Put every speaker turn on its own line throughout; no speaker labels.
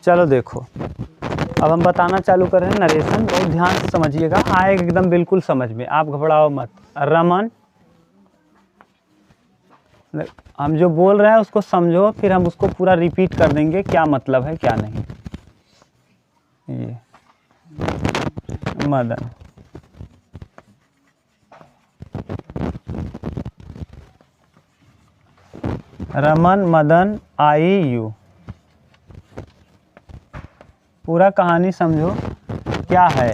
चलो देखो, अब हम बताना चालू कर रहे हैं। नरेशन बहुत ध्यान से समझिएगा, आएगा एकदम बिल्कुल समझ में, आप घबराओ मत। रमन, हम जो बोल रहे हैं उसको समझो, फिर हम उसको पूरा रिपीट कर देंगे क्या मतलब है क्या नहीं। ये मदन, रमन मदन आई यू, पूरा कहानी समझो क्या है।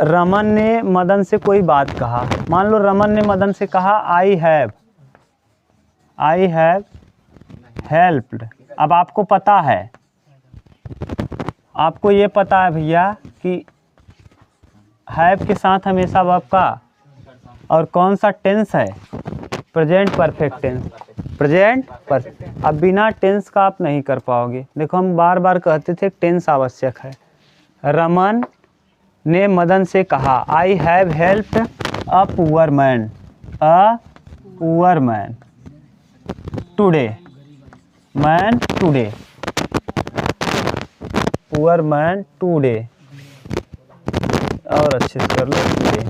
रमन ने मदन से कोई बात कहा, मान लो रमन ने मदन से कहा आई हैव हेल्प्ड। अब आपको पता है, आपको ये पता है भैया कि हैव के साथ हमेशा वर्ब का और कौन सा टेंस है, present perfect tense, present perfect. अब बिना टेंस का आप नहीं कर पाओगे। देखो हम बार बार कहते थे टेंस आवश्यक है। रमन ने मदन से कहा आई have helped a poor man today, man today, poor man today, और अच्छे से कर लो टुडे।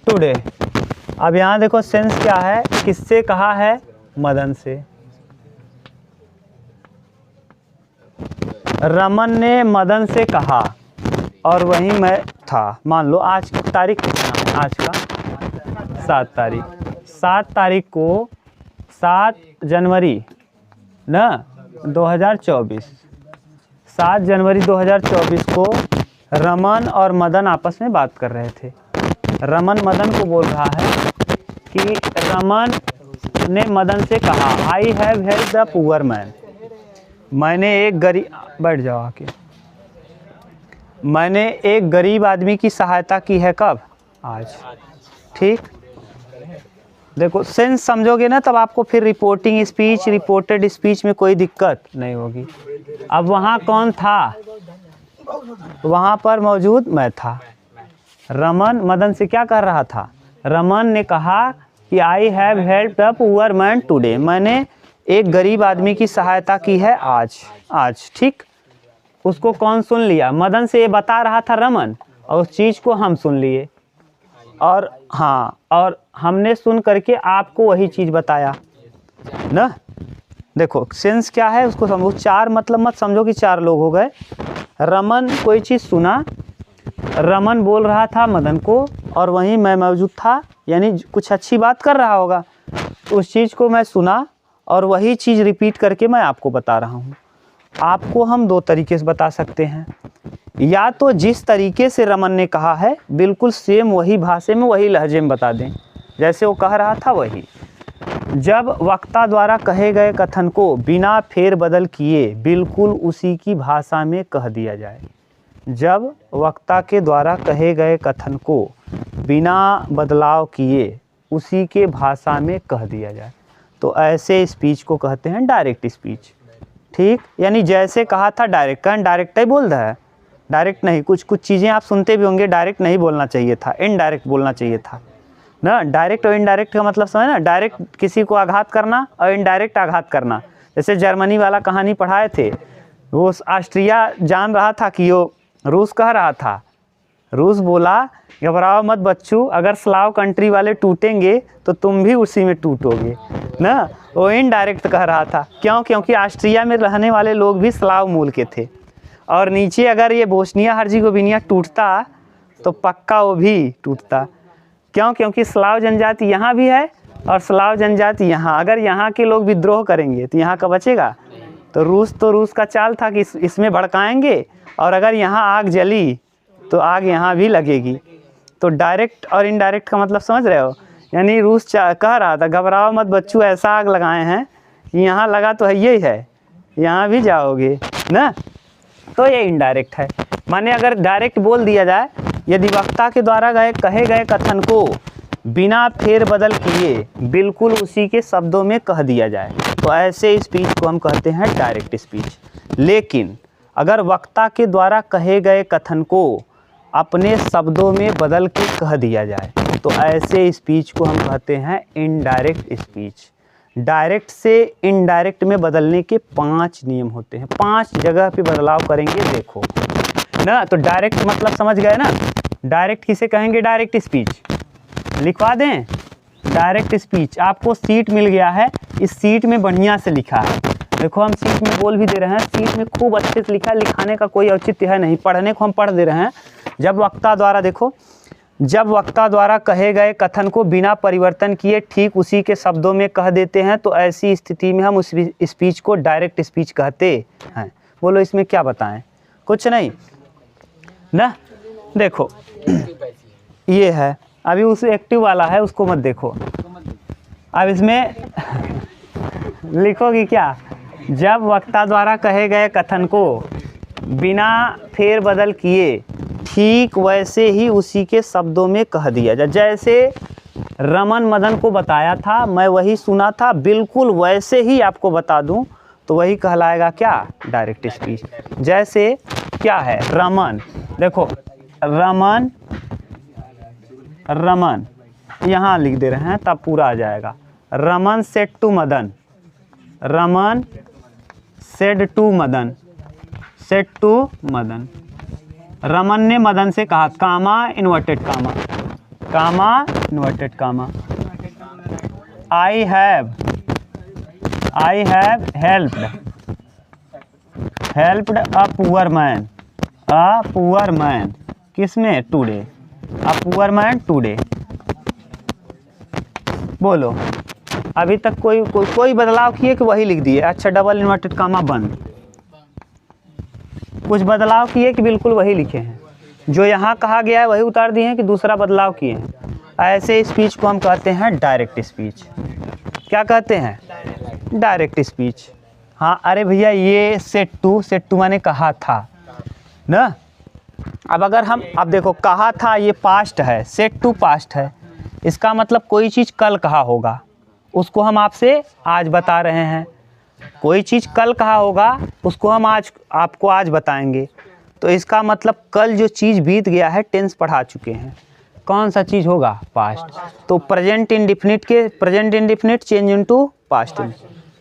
टुडे, अब यहाँ देखो सेंस क्या है, किससे कहा है, मदन से। रमन ने मदन से कहा और वहीं मैं था। मान लो आज की तारीख कितना है, आज का 7 तारीख, 7 तारीख को, 7 जनवरी ना 2024, 7 जनवरी 2024 को रमन और मदन आपस में बात कर रहे थे। रमन मदन को बोल रहा है कि रमन ने मदन से कहा आई have helped the poor man, मैंने एक गरीब, बैठ जाओ आके, मैंने एक गरीब आदमी की सहायता की है, कब, आज। ठीक, देखो सेंस समझोगे ना तब आपको फिर रिपोर्टिंग स्पीच, रिपोर्टेड स्पीच में कोई दिक्कत नहीं होगी। अब वहाँ कौन था, वहाँ पर मौजूद मैं था। रमन मदन से क्या कर रहा था, रमन ने कहा कि आई have helped the poor man today, मैंने एक गरीब आदमी की सहायता की है आज। ठीक, उसको कौन सुन लिया, मदन से ये बता रहा था रमन, और उस चीज़ को हम सुन लिए, और हाँ, और हमने सुन करके आपको वही चीज़ बताया ना। देखो सेंस क्या है उसको समझो, 4 मतलब मत समझो कि 4 लोग हो गए। रमन कोई चीज़ सुना, रमन बोल रहा था मदन को, और वहीं मैं मौजूद था, यानी कुछ अच्छी बात कर रहा होगा, उस चीज़ को मैं सुना और वही चीज़ रिपीट करके मैं आपको बता रहा हूँ। आपको हम 2 तरीके से बता सकते हैं, या तो जिस तरीके से रमन ने कहा है बिल्कुल सेम वही भाषा में वही लहजे में बता दें, जैसे वो कह रहा था वही। जब वक्ता द्वारा कहे गए कथन को बिना फेर बदल किए बिल्कुल उसी की भाषा में कह दिया जाए, जब वक्ता के द्वारा कहे गए कथन को बिना बदलाव किए उसी के भाषा में कह दिया जाए, तो ऐसे स्पीच को कहते हैं डायरेक्ट स्पीच। ठीक, यानी जैसे कहा था डायरेक्ट, कहीं डायरेक्ट ही बोल रहा है, डायरेक्ट नहीं। कुछ चीज़ें आप सुनते भी होंगे, डायरेक्ट नहीं बोलना चाहिए था, इनडायरेक्ट बोलना चाहिए था ना। डायरेक्ट और इनडायरेक्ट का मतलब समझ ना, डायरेक्ट किसी को आघात करना और इनडायरेक्ट आघात करना। जैसे जर्मनी वाला कहानी पढ़ाए थे, वो ऑस्ट्रिया जान रहा था कि वो रूस कह रहा था, रूस बोला घबराओ मत बच्चू, अगर स्लाव कंट्री वाले टूटेंगे तो तुम भी उसी में टूटोगे ना। वो इनडायरेक्ट कह रहा था, क्यों, क्योंकि ऑस्ट्रिया में रहने वाले लोग भी स्लाव मूल के थे, और नीचे अगर ये बोस्निया हर्जेगोविना टूटता तो पक्का वो भी टूटता। क्यों, क्योंकि स्लाव जनजाति यहाँ भी है और स्लाव जनजाति यहाँ, अगर यहाँ के लोग विद्रोह करेंगे तो यहाँ का बचेगा। तो रूस का चाल था कि इसमें भड़काएंगे, और अगर यहाँ आग जली तो आग यहाँ भी लगेगी। तो डायरेक्ट और इनडायरेक्ट का मतलब समझ रहे हो, यानी रूस कह रहा था घबराओ मत बच्चू, ऐसा आग लगाए हैं कि यहाँ लगा तो है यही है, यहाँ भी जाओगे ना। तो ये इनडायरेक्ट है। माने अगर डायरेक्ट बोल दिया जाए, यदि वक्ता के द्वारा कहे गए कथन को बिना फेर बदल किए बिल्कुल उसी के शब्दों में कह दिया जाए, तो ऐसे स्पीच को हम कहते हैं डायरेक्ट स्पीच। लेकिन अगर वक्ता के द्वारा कहे गए कथन को अपने शब्दों में बदल के कह दिया जाए, तो ऐसे स्पीच को हम कहते हैं इनडायरेक्ट स्पीच। डायरेक्ट से इनडायरेक्ट में बदलने के 5 नियम होते हैं। 5 जगह पे बदलाव करेंगे, देखो ना। तो डायरेक्ट मतलब समझ गए ना। डायरेक्ट किसे कहेंगे? Direct speech. लिखवा दें, डायरेक्ट स्पीच। आपको सीट मिल गया है, इस सीट में बढ़िया से लिखा है। देखो हम सीट में बोल भी दे रहे हैं, सीट में खूब अच्छे से लिखा है, लिखाने का कोई औचित्य है नहीं, पढ़ने को हम पढ़ दे रहे हैं। जब वक्ता द्वारा, देखो, जब वक्ता द्वारा कहे गए कथन को बिना परिवर्तन किए ठीक उसी के शब्दों में कह देते हैं तो ऐसी स्थिति में हम उस स्पीच को डायरेक्ट स्पीच कहते हैं। बोलो इसमें क्या बताएं? कुछ नहीं ना। देखो ये है, अभी उस एक्टिव वाला है, उसको मत देखो। अब इसमें लिखोगी क्या? जब वक्ता द्वारा कहे गए कथन को बिना फेर बदल किए ठीक वैसे ही उसी के शब्दों में कह दिया जाए। जैसे रमन मदन को बताया था, मैं वही सुना था, बिल्कुल वैसे ही आपको बता दूं तो वही कहलाएगा क्या? Direct speech. जैसे क्या है? रमन, देखो रमन, रमन यहाँ लिख दे रहे हैं तब पूरा आ जाएगा। Raman said to Madan, Raman said to Madan, said to Madan. Raman ने मदन से कहा, comma inverted comma, comma inverted comma. I have helped a poor man, a poor man किसमें? Today, a poor man today. बोलो अभी तक कोई बदलाव किए कि वही लिख दिए? अच्छा, डबल इन्वर्टेड कामा बंद। कुछ बदलाव किए कि बिल्कुल वही लिखे हैं? जो यहाँ कहा गया है वही उतार दिए हैं कि दूसरा बदलाव किए हैं? ऐसे स्पीच को हम कहते हैं डायरेक्ट स्पीच। क्या कहते हैं? Direct speech. हाँ, अरे भैया ये सेड टू मैंने कहा था ना। अब अगर हम, अब देखो कहा था ये पास्ट है, सेड टू पास्ट है, इसका मतलब कोई चीज़ कल कहा होगा, उसको हम आपसे आज बता रहे हैं। कोई चीज़ कल कहा होगा उसको हम आज आपको आज बताएंगे। तो इसका मतलब कल जो चीज़ बीत गया है, टेंस पढ़ा चुके हैं, कौन सा चीज़ होगा? पास्ट। तो प्रेजेंट इंडिफिनिट के present indefinite change into past,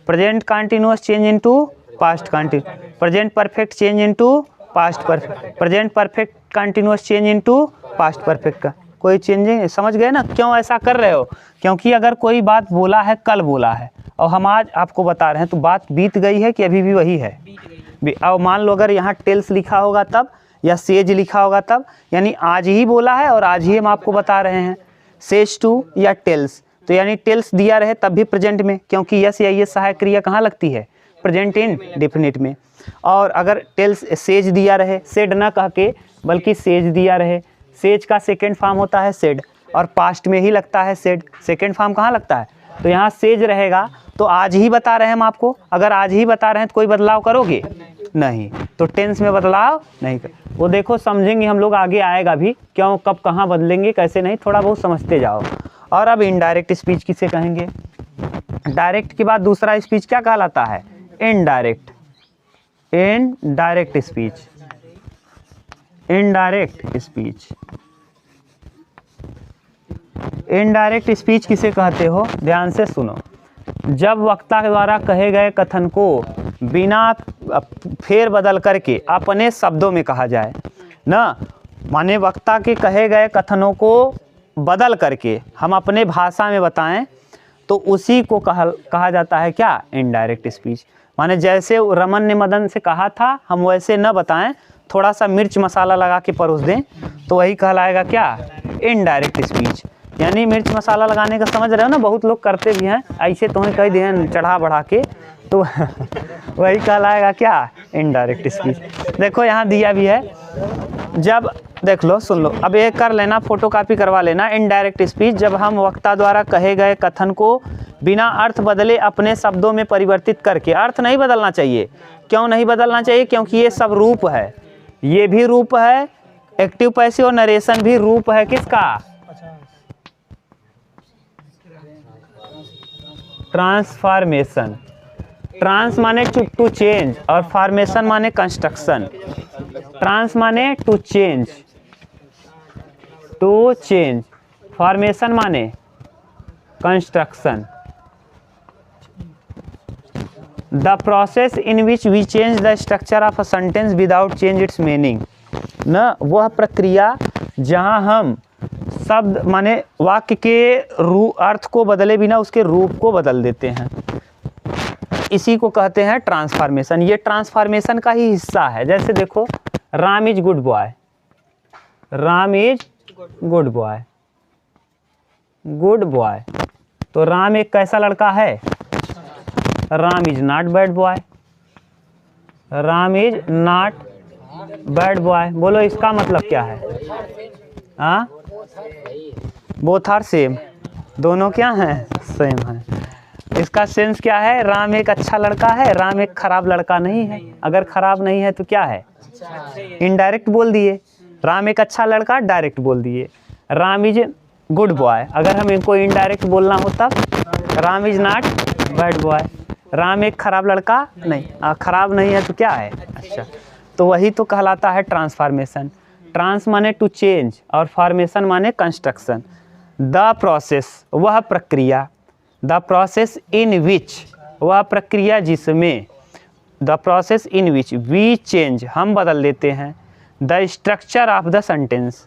present continuous change into past continuous, present perfect change into past perfect, present perfect continuous change into past perfect का कोई चेंजिंग। समझ गए ना क्यों ऐसा कर रहे हो? क्योंकि अगर कोई बात बोला है, कल बोला है और हम आज आपको बता रहे हैं तो बात बीत गई है कि अभी भी वही है? और मान लो अगर यहाँ टेल्स लिखा होगा तब, या सेज लिखा होगा तब, यानी आज ही बोला है और आज ही हम आपको बता रहे हैं। सेज टू या टेल्स, तो यानी टेल्स दिया रहे तब भी प्रेजेंट में, क्योंकि यस या ये सहायक क्रिया कहाँ लगती है? प्रेजेंट इंडेफिनिट में। और अगर टेल्स सेज दिया रहे, सेड ना कह के बल्कि सेज दिया रहे, सेज का सेकेंड फॉर्म होता है सेड और पास्ट में ही लगता है सेड, सेकेंड फॉर्म कहाँ लगता है? तो यहाँ सेज रहेगा तो आज ही बता रहे हैं हम आपको। अगर आज ही बता रहे हैं तो कोई बदलाव करोगे? नहीं, तो टेंस में बदलाव नहीं कर। वो देखो समझेंगे हम लोग, आगे आएगा भी क्यों, कब, कहाँ बदलेंगे, कैसे नहीं, थोड़ा बहुत समझते जाओ। और अब इनडायरेक्ट स्पीच किसे कहेंगे? डायरेक्ट के बाद दूसरा स्पीच क्या कहलाता है? Indirect. Indirect speech, indirect speech. Indirect speech किसे कहते हो? ध्यान से सुनो। जब वक्ता द्वारा कहे गए कथन को बिना फेर बदल करके अपने शब्दों में कहा जाए ना, माने वक्ता के कहे गए कथनों को बदल करके हम अपने भाषा में बताएं तो उसी को कहा जाता है क्या? Indirect speech. माने जैसे रमन ने मदन से कहा था हम वैसे न बताएं, थोड़ा सा मिर्च मसाला लगा के परोस दें तो वही कहलाएगा क्या? Indirect speech. यानी मिर्च मसाला लगाने का समझ रहे हो ना, बहुत लोग करते भी हैं ऐसे, तुम्हें कह दिए चढ़ा बढ़ा के, तो वही कहलाएगा क्या? Indirect speech. देखो यहाँ दिया भी है, जब देख लो, सुन लो, अब ये कर लेना, फोटोकॉपी करवा लेना। इनडायरेक्ट स्पीच, जब हम वक्ता द्वारा कहे गए कथन को बिना अर्थ बदले अपने शब्दों में परिवर्तित करके, अर्थ नहीं बदलना चाहिए। क्यों नहीं बदलना चाहिए? क्योंकि ये सब रूप है, ये भी रूप है, एक्टिव पैसिव और नरेशन भी रूप है किसका? ट्रांसफॉर्मेशन। ट्रांस माने टू चेंज और फॉर्मेशन माने कंस्ट्रक्शन। ट्रांस माने to change, to change, formation माने construction. The process in which we change the structure of a sentence without change its meaning. न वह प्रक्रिया जहाँ हम शब्द माने वाक्य के अर्थ को बदले बिना उसके रूप को बदल देते हैं, इसी को कहते हैं ट्रांसफॉर्मेशन। ये ट्रांसफॉर्मेशन का ही हिस्सा है। जैसे देखो, Ram is good boy, Ram is good boy, good boy, तो राम एक कैसा लड़का है? Ram is not bad boy, Ram is not bad boy. बोलो इसका मतलब क्या है? हाँ, बोथ आर सेम, दोनों क्या हैं? सेम है। इसका सेंस क्या है? राम एक अच्छा लड़का है, राम एक खराब लड़का नहीं है। अगर खराब नहीं है तो क्या है? इनडायरेक्ट बोल दिए। राम एक अच्छा लड़का, डायरेक्ट बोल दिए। राम इज गुड बॉय, अगर हम इनको इनडायरेक्ट बोलना हो तब Ram is not bad boy. Ram एक खराब लड़का नहीं, खराब नहीं है तो क्या है? अच्छा, तो वही तो कहलाता है ट्रांसफॉर्मेशन। ट्रांस माने टू चेंज और फॉर्मेशन माने कंस्ट्रक्शन। द प्रोसेस वह प्रक्रिया, द प्रोसेस इन विच वह प्रक्रिया जिसमें, the process in which we change हम बदल देते हैं, the structure of the sentence,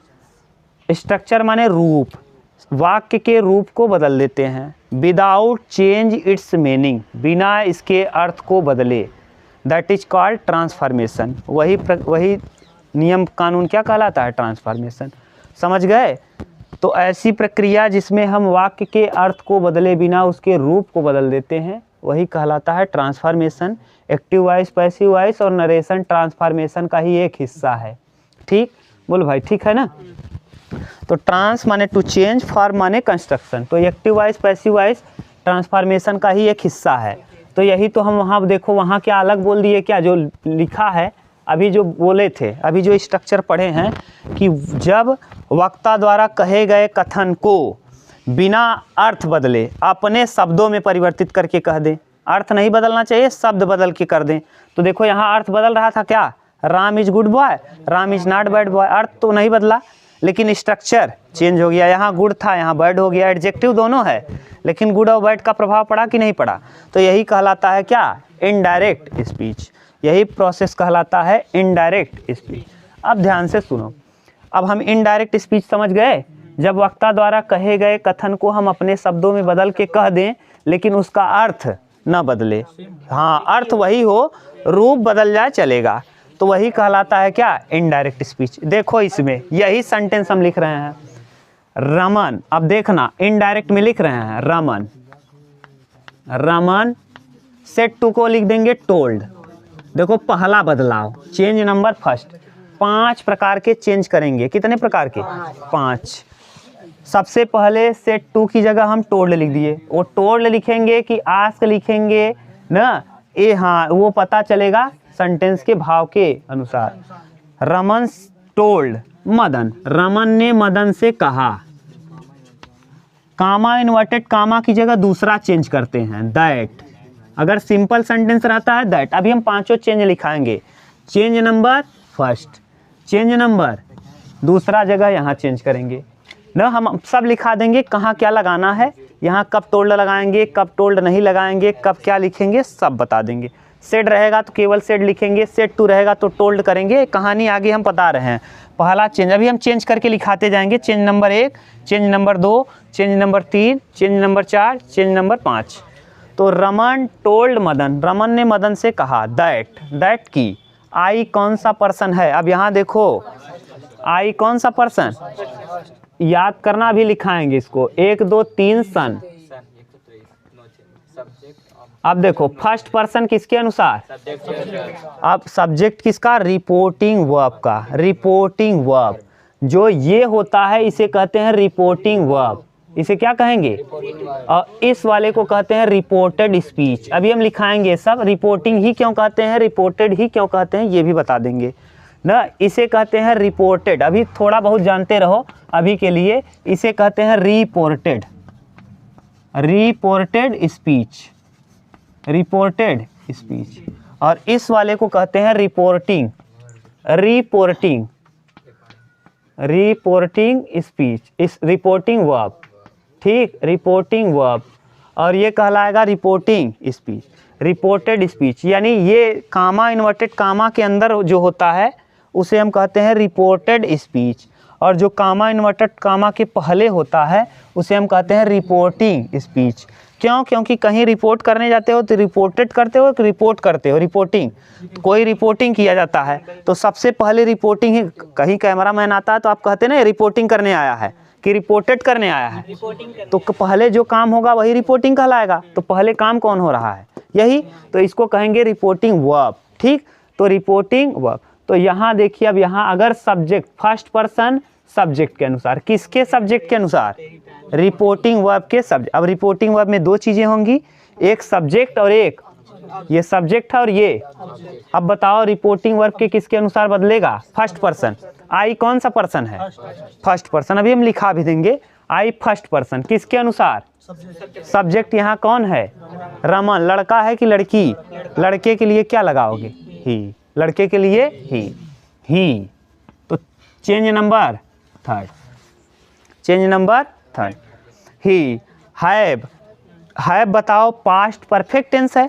structure माने रूप, वाक्य के रूप को बदल देते हैं, विदाउट चेंज इट्स मीनिंग बिना इसके अर्थ को बदले, दैट इज कॉल्ड ट्रांसफॉर्मेशन। वही नियम कानून क्या कहलाता है? ट्रांसफॉर्मेशन। समझ गए? तो ऐसी प्रक्रिया जिसमें हम वाक्य के अर्थ को बदले बिना उसके रूप को बदल देते हैं, वही कहलाता है transformation. Active voice, passive voice और नरेशन ट्रांसफॉर्मेशन का ही एक हिस्सा है। ठीक बोल भाई, ठीक है ना? तो ट्रांस माने टू चेंज, फॉर्म माने कंस्ट्रक्शन। तो active voice, passive voice transformation का ही एक हिस्सा है। तो यही तो हम वहाँ देखो, वहाँ क्या अलग बोल दिए, क्या जो लिखा है अभी जो बोले थे, अभी जो स्ट्रक्चर पढ़े हैं कि जब वक्ता द्वारा कहे गए कथन को बिना अर्थ बदले अपने शब्दों में परिवर्तित करके कह दें। अर्थ नहीं बदलना चाहिए, शब्द बदल के कर दें। तो देखो यहाँ अर्थ बदल रहा था क्या? Ram is good boy, Ram is not bad boy. अर्थ तो नहीं बदला, लेकिन स्ट्रक्चर चेंज हो गया। यहाँ गुड था, यहाँ बैड हो गया। एडजेक्टिव दोनों है, लेकिन गुड और बैड का प्रभाव पड़ा कि नहीं पड़ा? तो यही कहलाता है क्या? Indirect speech. यही प्रोसेस कहलाता है इनडायरेक्ट स्पीच। अब ध्यान से सुनो, अब हम इनडायरेक्ट स्पीच समझ गए। जब वक्ता द्वारा कहे गए कथन को हम अपने शब्दों में बदल के कह दें, लेकिन उसका अर्थ न बदले। हाँ, अर्थ वही हो, रूप बदल जाए चलेगा, तो वही कहलाता है क्या? Indirect speech. देखो इसमें यही सेंटेंस हम लिख रहे हैं, रमन। अब देखना, इनडायरेक्ट में लिख रहे हैं रमन, रमन सेट टू को लिख देंगे टोल्ड। देखो पहला बदलाव, चेंज नंबर फर्स्ट। 5 प्रकार के चेंज करेंगे। कितने प्रकार के? 5। सबसे पहले सेट टू की जगह हम टोल्ड लिख दिए। वो टोल्ड लिखेंगे कि आस्क लिखेंगे ना, ये हाँ वो पता चलेगा सेंटेंस के भाव के अनुसार। रमन टोल्ड मदन, रमन ने मदन से कहा। कामा इन्वर्टेड कामा की जगह दूसरा चेंज करते हैं, दैट। अगर सिंपल सेंटेंस रहता है दैट। अभी हम 5 चेंज लिखाएंगे। Change number first, change number दूसरा जगह यहाँ चेंज करेंगे ना, हम सब लिखा देंगे कहाँ क्या लगाना है। यहाँ कब टोल्ड लगाएंगे, कब टोल्ड नहीं लगाएंगे, कब क्या लिखेंगे, सब बता देंगे। सेड रहेगा तो केवल सेड लिखेंगे, सेड टू रहेगा तो टोल्ड करेंगे। कहानी आगे हम बता रहे हैं। पहला चेंज अभी हम चेंज करके लिखाते जाएंगे। Change number 1, change number 2, change number 3, change number 4, change number 5। तो रमन टोल्ड मदन, रमन ने मदन से कहा। दैट, दैट की आई कौन सा पर्सन है? अब यहाँ देखो आई कौन सा पर्सन, याद करना भी लिखाएंगे इसको। 1 2 3 सन। अब देखो फर्स्ट पर्सन किसके अनुसार? अब सब्जेक्ट किसका? रिपोर्टिंग वर्ब का। रिपोर्टिंग वर्ब जो ये होता है इसे कहते हैं रिपोर्टिंग वर्ब। इसे क्या कहेंगे? और इस वाले को कहते हैं रिपोर्टेड स्पीच। अभी हम लिखाएंगे सब। रिपोर्टिंग ही क्यों कहते हैं, रिपोर्टेड ही क्यों कहते हैं, ये भी बता देंगे ना। इसे कहते हैं रिपोर्टेड। अभी थोड़ा बहुत जानते रहो, अभी के लिए इसे कहते हैं reported. Reported speech, reported speech. और इस वाले को कहते हैं रिपोर्टिंग, रिपोर्टिंग, रिपोर्टिंग स्पीच, इस रिपोर्टिंग वर्ब। ठीक, रिपोर्टिंग वर्ब। और ये कहलाएगा रिपोर्टिंग स्पीच, रिपोर्टेड स्पीच। यानी ये कामा इन्वर्टेड कामा के अंदर जो होता है उसे हम कहते हैं रिपोर्टेड स्पीच, और जो कामा इन्वर्टेड कामा के पहले होता है उसे हम कहते हैं रिपोर्टिंग स्पीच। क्यों? क्योंकि कहीं रिपोर्ट करने जाते हो तो रिपोर्टेड करते हो कि रिपोर्ट करते हो, रिपोर्टिंग, कोई रिपोर्टिंग किया जाता है तो सबसे पहले रिपोर्टिंग ही। कहीं कैमरामैन आता है तो आप कहते हैं ना रिपोर्टिंग करने आया है कि रिपोर्टेड करने आया है, तो पहले जो काम होगा वही रिपोर्टिंग कहलाएगा। तो पहले काम कौन हो रहा है? यही, तो इसको कहेंगे रिपोर्टिंग वर्ब। ठीक, तो रिपोर्टिंग वर्ब। तो यहाँ देखिए, अब यहाँ अगर सब्जेक्ट फर्स्ट पर्सन सब्जेक्ट के अनुसार, किसके सब्जेक्ट के अनुसार? रिपोर्टिंग वर्ब के सब्जेक्ट। अब रिपोर्टिंग वर्ब में दो चीज़ें होंगी, एक सब्जेक्ट और एक ये सब्जेक्ट है और ये। अब बताओ रिपोर्टिंग वर्ब के किसके अनुसार बदलेगा? First person. आई कौन सा पर्सन है? First person. अभी हम लिखा भी देंगे, आई फर्स्ट पर्सन। किसके अनुसार? सब्जेक्ट यहाँ कौन है? रमन। लड़का है कि लड़की? लड़के के लिए क्या लगाओगे? ही। लड़के के लिए ही। तो change number third, change number third. He have. Have बताओ पास्ट परफेक्ट टेंस है,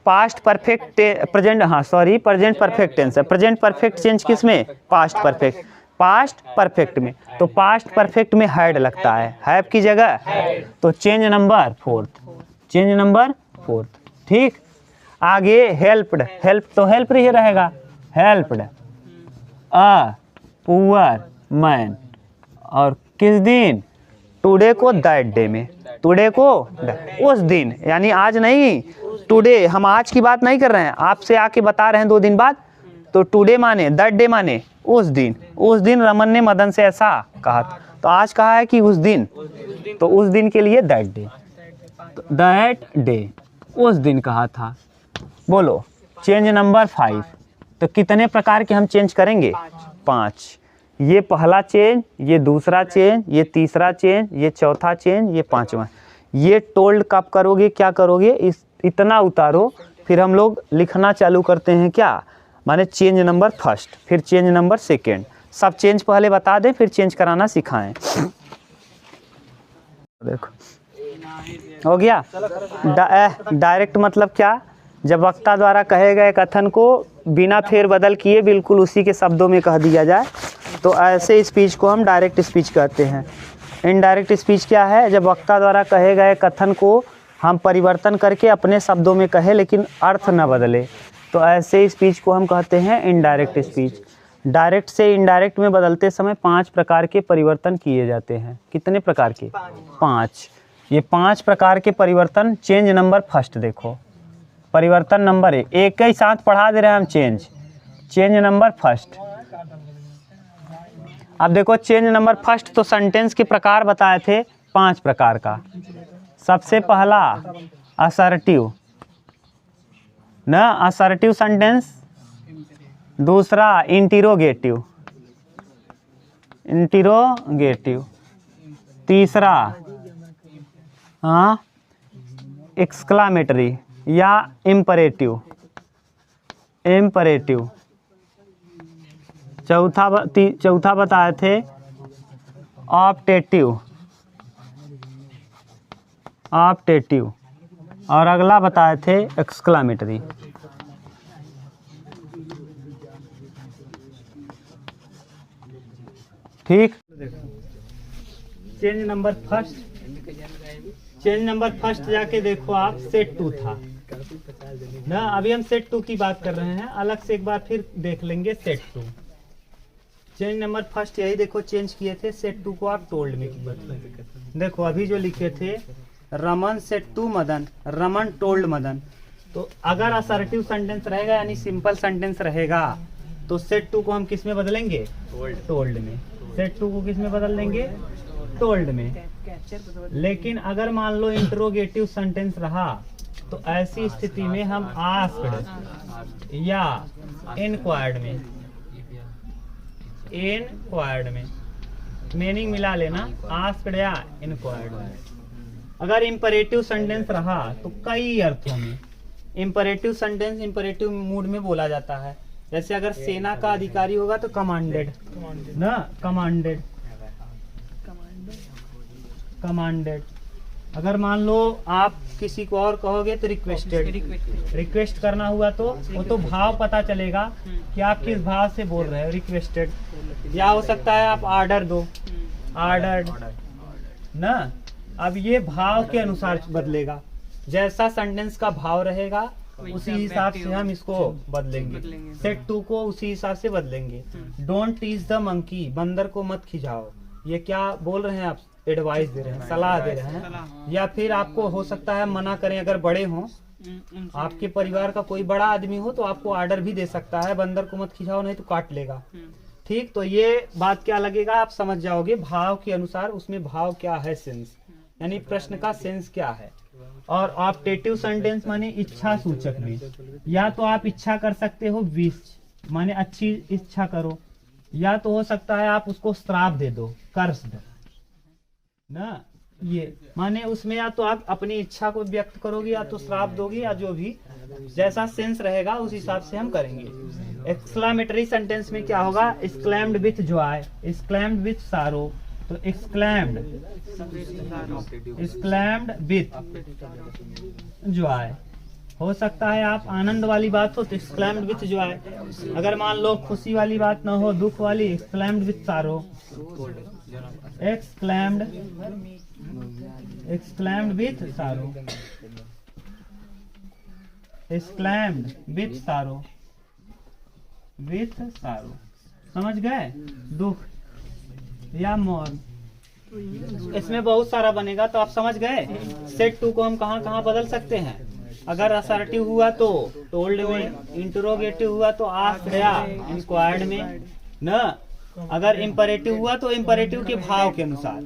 पास्ट परफेक्ट प्रेजेंट, हाँ सॉरी प्रेजेंट परफेक्ट टेंस है। प्रेजेंट परफेक्ट चेंज किस में? Past perfect. पास्ट परफेक्ट में तो पास्ट परफेक्ट में हैड लगता है, हैव की जगह, तो change number fourth, change number fourth. ठीक, आगे हेल्प्ड। हेल्प तो हेल्प ही रहेगा, हेल्प्ड अ पुअर मैन। और किस दिन? टुडे को दैट डे में। टुडे को उस दिन, यानी आज नहीं, टुडे। हम आज की बात नहीं कर रहे हैं, आपसे आके बता रहे हैं 2 दिन बाद। तो टुडे माने, दैट डे माने उस दिन। उस दिन रमन ने मदन से ऐसा कहा था, तो आज कहा है कि उस दिन, तो उस दिन के लिए दैट डे, तो दैट डे उस दिन कहा था। बोलो चेंज नंबर 5। तो कितने प्रकार के हम चेंज करेंगे? 5। ये पहला चेंज, ये दूसरा चेंज, ये तीसरा चेंज, ये चौथा चेंज, ये पांचवा। ये टोल्ड कब करोगे, क्या करोगे? इतना उतारो, फिर हम लोग लिखना चालू करते हैं क्या, माने चेंज नंबर फर्स्ट, फिर चेंज नंबर सेकेंड। सब चेंज पहले बता दें, फिर चेंज कराना सिखाएं। देखो हो गया। डायरेक्ट मतलब क्या? जब वक्ता द्वारा कहे गए कथन को बिना फेरबदल किए बिल्कुल उसी के शब्दों में कह दिया जाए, तो ऐसे स्पीच को हम डायरेक्ट स्पीच कहते हैं। इनडायरेक्ट स्पीच क्या है? जब वक्ता द्वारा कहे गए कथन को हम परिवर्तन करके अपने शब्दों में कहें लेकिन अर्थ न बदले, तो ऐसे स्पीच को हम कहते हैं इनडायरेक्ट स्पीच। डायरेक्ट से इनडायरेक्ट में बदलते समय 5 प्रकार के परिवर्तन किए जाते हैं। कितने प्रकार के? 5। ये 5 प्रकार के परिवर्तन। चेंज नंबर फर्स्ट देखो, परिवर्तन नंबर 1, एक ही साथ पढ़ा दे रहे हैं हम। Change number first. अब देखो चेंज नंबर फर्स्ट, तो सेंटेंस के प्रकार बताए थे 5 प्रकार का। सबसे पहला असर्टिव न, असर्टिव सेंटेंस। दूसरा इंटीरोगेटिव, इंटीरोगेटिव। तीसरा एक्सक्लामेटरी या इम्परेटिव, इम्परेटिव। चौथा बताए थे ऑप्टेटिव, ऑप्टेटिव। और अगला बताए थे एक्सक्लामेटरी। ठीक, change number first, change number first जाके देखो आप, सेट 2 था ना। अभी हम सेट 2 की बात कर रहे हैं, अलग से एक बार फिर देख लेंगे सेट 2। चेंज नंबर फर्स्ट यही देखो चेंज किए थे, सेट 2 को आप टोल्ड में बदलो। देखो अभी जो लिखे थे Raman said to Madan, Raman told Madan. तो अगर असर्टिव सेंटेंस रहेगा यानी सिंपल सेंटेंस रहेगा तो सेट 2 को हम किस में बदलेंगे? टोल्ड में। सेट 2 को किस में बदल देंगे? टोल्ड में। लेकिन अगर मान लो इंटरोगेटिव सेंटेंस रहा तो ऐसी स्थिति में हम आस्क्ड या इंक्वायर्ड में, इंक्वायर्ड में मीनिंग मिला लेना, आस्क्ड या इंक्वायर्ड में। अगर इंपरेटिव सेंटेंस रहा तो कई अर्थों में इंपरेटिव सेंटेंस इंपरेटिव मूड में बोला जाता है। जैसे अगर सेना का अधिकारी होगा तो कमांडेड ना, कमांडेड, कमांडेड। अगर मान लो आप किसी को और कहोगे तो रिक्वेस्टेड, रिक्वेस्ट करना हुआ तो वो तो भाव पता चलेगा कि आप किस भाव से बोल रहे हो, रिक्वेस्टेड। या हो सकता है आप ऑर्डर दो, ऑर्डर्ड ना। अब ये भाव के अनुसार बदलेगा, जैसा सेंटेंस का भाव रहेगा उसी हिसाब से हम इसको बदलेंगे। सेट टू को उसी हिसाब से बदलेंगे। डोंट टीज द मंकी, बंदर को मत खिजाओ। ये क्या बोल रहे हैं आप? एडवाइस दे रहे हैं, सलाह दे रहे हैं। या फिर आपको हो सकता है मना करें, अगर बड़े हों, आपके परिवार का कोई बड़ा आदमी हो तो आपको ऑर्डर भी दे सकता है, बंदर को मत खिजाओ नहीं तो काट लेगा। ठीक, तो ये बात क्या लगेगा आप समझ जाओगे, भाव के अनुसार उसमें भाव क्या है, सेंस, यानी प्रश्न का सेंस क्या है। और ऑप्टेटिव सेंटेंस माने इच्छा सूचक में, या तो आप इच्छा कर सकते हो विश, माने अच्छी इच्छा करो, या तो हो सकता है आप उसको श्राप दे दो, कर्स्ड ना। ये माने उसमें या तो आप अपनी इच्छा को व्यक्त करोगे या तो श्राप दोगे, या जो भी जैसा सेंस रहेगा उस हिसाब से हम करेंगे। एक्सक्लेमेटरी सेंटेंस में क्या होगा? Exclaimed with Joy, exclaimed with सारो। तो एक्सक्लेम्ड, एक्सक्लेम्ड विथ जॉय। हो सकता है आप आनंद वाली बात हो तो एक्सक्लेम्ड विथ जॉय। अगर मान लो खुशी वाली बात ना हो, दुख वाली, एक्सक्लेम्ड विथ सारो। एक्सक्लेम्ड, एक्सक्लेम्ड विथ सारो, एक्सक्लेम्ड विथ सारो, विथ सारो। समझ गए? दुख या मौन, इसमें बहुत सारा बनेगा, तो आप समझ गए। सेट टू को हम कहाँ कहाँ बदल सकते हैं? अगर असर्टिव हुआ तो टोल्ड में, इंटरोगेटिव हुआ तो आस्क्ड या इंक्वायर्ड में न। अगर इम्परेटिव हुआ तो इम्परेटिव के भाव के अनुसार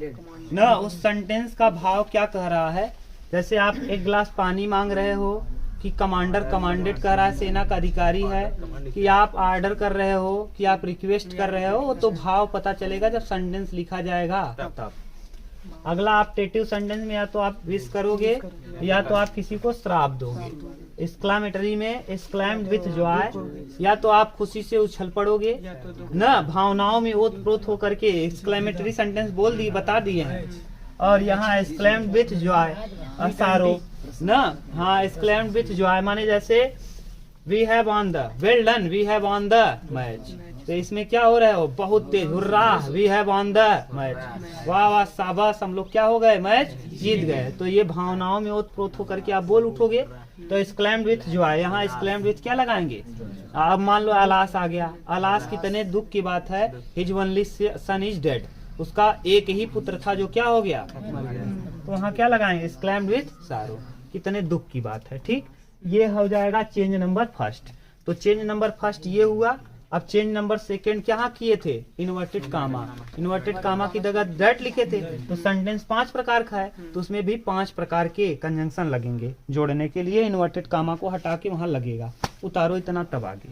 न, उस सेंटेंस का भाव क्या कह रहा है। जैसे आप एक गिलास पानी मांग रहे हो कि कमांडर कमांडेड कर रहा है, सेना का अधिकारी है, कि आप ऑर्डर कर रहे हो, कि आप रिक्वेस्ट कर रहे हो, तो भाव पता चलेगा जब सेंटेंस लिखा जाएगा तब। अगला ऑप्टेटिव सेंटेंस में या तो आप विश करोगे या तो आप किसी को श्राप दोगे। एक्सक्लेमेटरी में एक्सक्लेम्ड विथ जॉय, या तो आप खुशी से उछल पड़ोगे न, भावनाओं में ओतप्रोत होकर के एक्सक्लेमेटरी सेंटेंस बोल दिए, बता दिए हैं। और यहाँ एक्सक्लेम्ड विथ जॉय सारो न। हाँ, एक्सक्लेम्ड विथ जॉय माने जैसे we have on the, well done, we have on the match. तो इसमें क्या हो रहा है? बहुत तेज, hurrah, we have on the match, वाह वाह शाबाश, हम लोग क्या हो गए? मैच जीत गए। तो ये भावनाओं में ओतप्रोत होकर के आप बोल उठोगे, तो एक्सक्लेम्ड विथ जॉय। यहाँ एक्सक्लेम्ड विथ क्या लगाएंगे? अब मान लो अलास आ गया, अलास कितने दुख की बात है, his only son is dead, उसका एक ही पुत्र था जो क्या हो गया? तो वहाँ क्या लगाएंगे? एक्सक्लेम्ड विथ सारो, कितने दुख की बात है। ठीक, ये हो जाएगा चेंज नंबर फर्स्ट। तो चेंज नंबर फर्स्ट ये हुआ। अब चेंज नंबर सेकंड क्या किए थे? इन्वर्टेड कामा, इन्वर्टेड कामा की जगह दैट लिखे थे। तो सेंटेंस 5 प्रकार का है, तो उसमें भी 5 प्रकार के कंजंक्शन लगेंगे जोड़ने के लिए। इन्वर्टेड कामा को हटा के वहां लगेगा। उतारो इतना तब आगे।